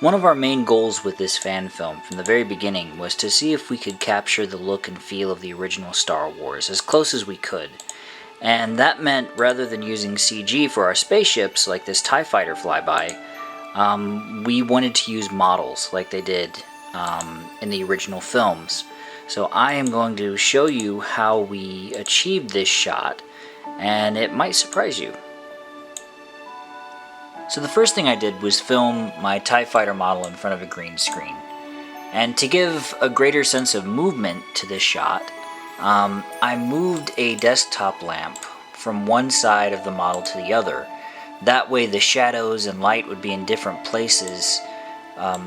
One of our main goals with this fan film from the very beginning was to see if we could capture the look and feel of the original Star Wars as close as we could. And that meant rather than using CG for our spaceships like this TIE Fighter flyby, we wanted to use models like they did in the original films. So I am going to show you how we achieved this shot, and it might surprise you. So the first thing I did was film my TIE Fighter model in front of a green screen. And to give a greater sense of movement to this shot, I moved a desktop lamp from one side of the model to the other. That way the shadows and light would be in different places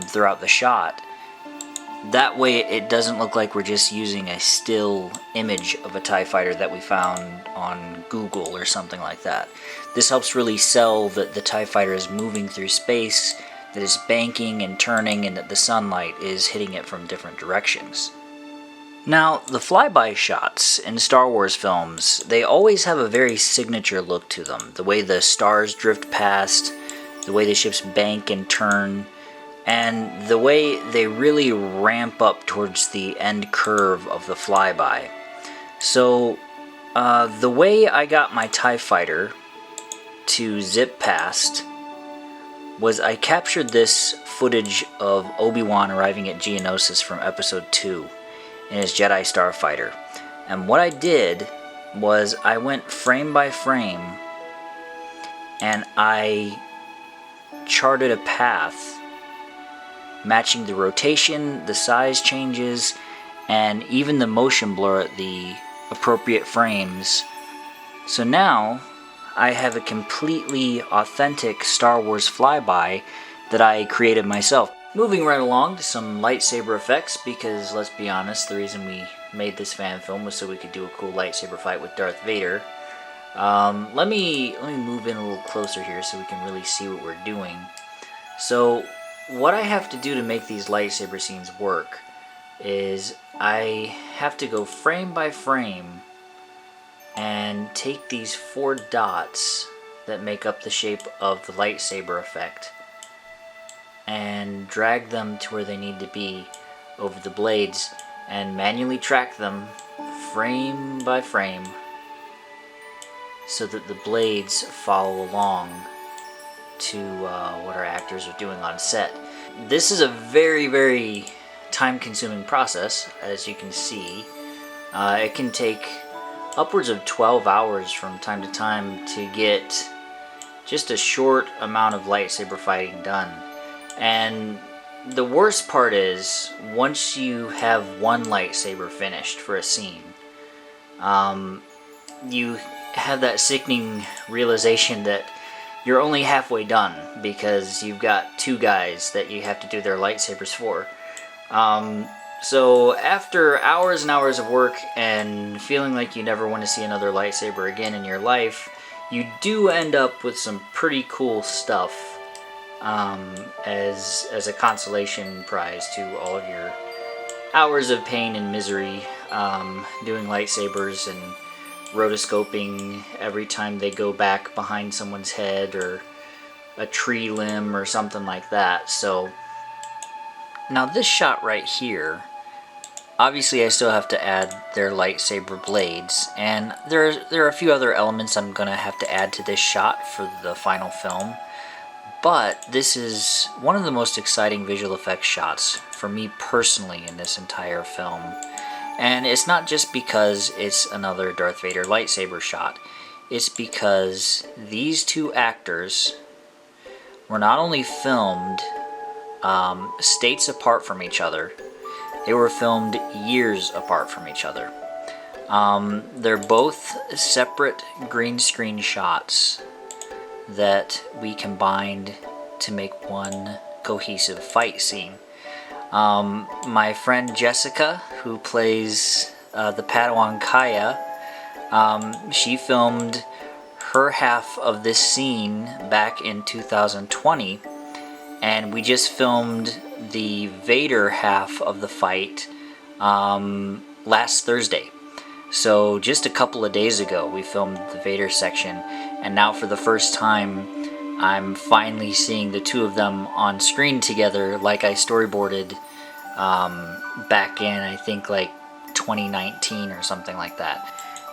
throughout the shot. That way it doesn't look like we're just using a still image of a TIE Fighter that we found on Google or something like that. This helps really sell that the TIE Fighter is moving through space, that it's banking and turning, and that the sunlight is hitting it from different directions. Now, the flyby shots in Star Wars films, they always have a very signature look to them. The way the stars drift past, the way the ships bank and turn, and the way they really ramp up towards the end curve of the flyby. So, the way I got my TIE Fighter to zip past was I captured this footage of Obi-Wan arriving at Geonosis from Episode 2 in his Jedi Starfighter. And what I did was I went frame by frame and I charted a path matching the rotation, the size changes, and even the motion blur at the appropriate frames. So now I have a completely authentic Star Wars flyby that I created myself. Moving right along to some lightsaber effects, because let's be honest, the reason we made this fan film was so we could do a cool lightsaber fight with Darth Vader. Let me move in a little closer here so we can really see what we're doing. So what I have to do to make these lightsaber scenes work is I have to go frame by frame and take these 4 dots that make up the shape of the lightsaber effect and drag them to where they need to be over the blades and manually track them frame by frame so that the blades follow along to what our actors are doing on set. This is a very, very time-consuming process, as you can see. It can take upwards of 12 hours from time to time to get just a short amount of lightsaber fighting done. And the worst part is, once you have one lightsaber finished for a scene, you have that sickening realization that you're only halfway done because you've got 2 guys that you have to do their lightsabers for. So after hours and hours of work and feeling like you never want to see another lightsaber again in your life, you do end up with some pretty cool stuff as a consolation prize to all of your hours of pain and misery doing lightsabers and rotoscoping every time they go back behind someone's head or a tree limb or something like that. So now this shot right here, obviously I still have to add their lightsaber blades, and there are a few other elements I'm gonna have to add to this shot for the final film. But this is one of the most exciting visual effects shots for me personally in this entire film. And it's not just because it's another Darth Vader lightsaber shot. It's because these 2 actors were not only filmed states apart from each other, they were filmed years apart from each other. They're both separate green screen shots that we combined to make one cohesive fight scene. My friend Jessica, who plays the Padawan Kaya, she filmed her half of this scene back in 2020, and we just filmed the Vader half of the fight last Thursday. So just a couple of days ago we filmed the Vader section, and now for the first time I'm finally seeing the two of them on screen together like I storyboarded back in, I think, like 2019 or something like that.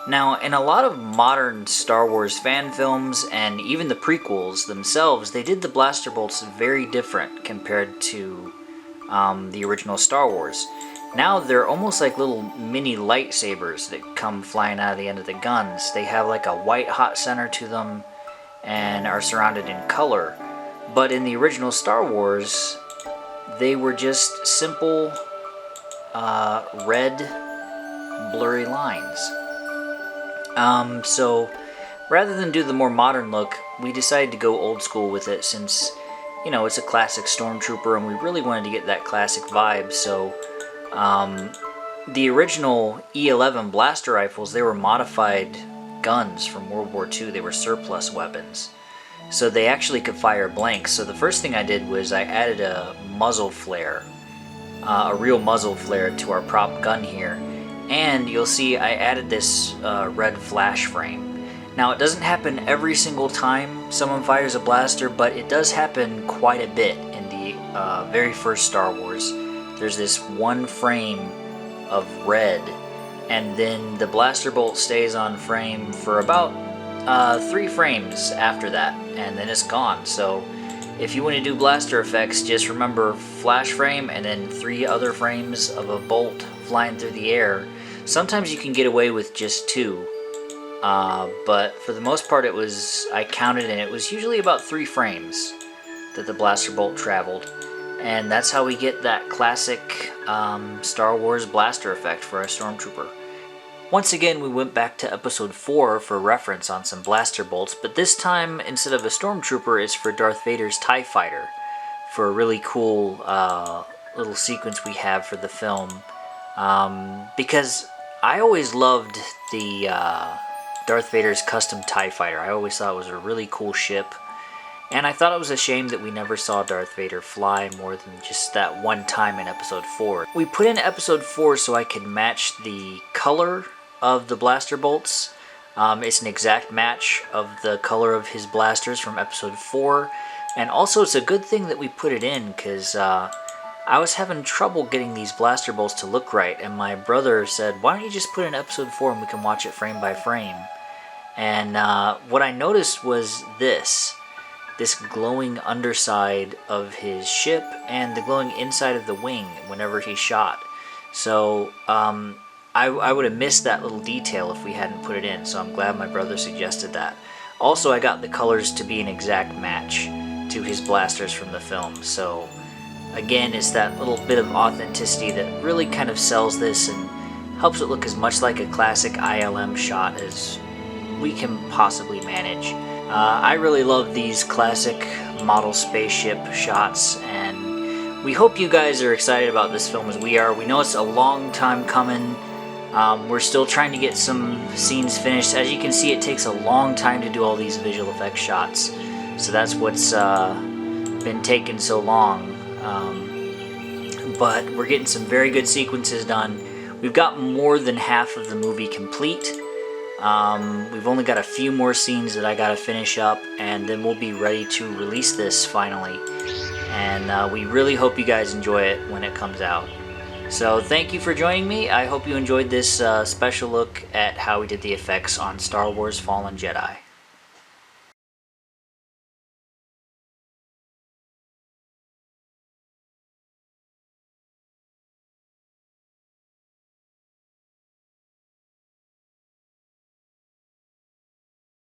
Now, in a lot of modern Star Wars fan films and even the prequels themselves, they did the blaster bolts very different compared to the original Star Wars. Now they're almost like little mini lightsabers that come flying out of the end of the guns. They have like a white hot center to them and are surrounded in color. But in the original Star Wars, they were just simple red blurry lines. So rather than do the more modern look, we decided to go old school with it since, you know, it's a classic Stormtrooper and we really wanted to get that classic vibe. So the original E11 blaster rifles, they were modified guns from World War II. They were surplus weapons. So they actually could fire blanks. So the first thing I did was I added a muzzle flare, a real muzzle flare to our prop gun here. And you'll see I added this red flash frame. Now it doesn't happen every single time someone fires a blaster, but it does happen quite a bit in the very first Star Wars. There's this one frame of red, and then the blaster bolt stays on frame for about 3 frames after that, and then it's gone. So if you want to do blaster effects, just remember flash frame and then 3 other frames of a bolt flying through the air. Sometimes you can get away with just 2, but for the most part I counted, and it was usually about 3 frames that the blaster bolt traveled. And that's how we get that classic Star Wars blaster effect for our Stormtrooper. Once again, we went back to episode 4 for reference on some blaster bolts, but this time, instead of a Stormtrooper, it's for Darth Vader's TIE Fighter, for a really cool little sequence we have for the film. Because I always loved the Darth Vader's custom TIE Fighter. I always thought it was a really cool ship. And I thought it was a shame that we never saw Darth Vader fly more than just that one time in episode 4. We put in episode 4 so I could match the color of the blaster bolts. It's an exact match of the color of his blasters from episode 4. And also it's a good thing that we put it in, because I was having trouble getting these blaster bolts to look right. And my brother said, why don't you just put in episode 4 and we can watch it frame by frame. And what I noticed was this glowing underside of his ship and the glowing inside of the wing whenever he shot. So I would have missed that little detail if we hadn't put it in, so I'm glad my brother suggested that. Also, I got the colors to be an exact match to his blasters from the film, so again, it's that little bit of authenticity that really kind of sells this and helps it look as much like a classic ILM shot as we can possibly manage. I really love these classic model spaceship shots, and we hope you guys are excited about this film as we are. We know it's a long time coming. We're still trying to get some scenes finished. As you can see, it takes a long time to do all these visual effects shots, so that's what's been taking so long. But we're getting some very good sequences done. We've got more than half of the movie complete. We've only got a few more scenes that I gotta finish up, and then we'll be ready to release this finally. And we really hope you guys enjoy it when it comes out. So thank you for joining me. I hope you enjoyed this special look at how we did the effects on Star Wars Fallen Jedi.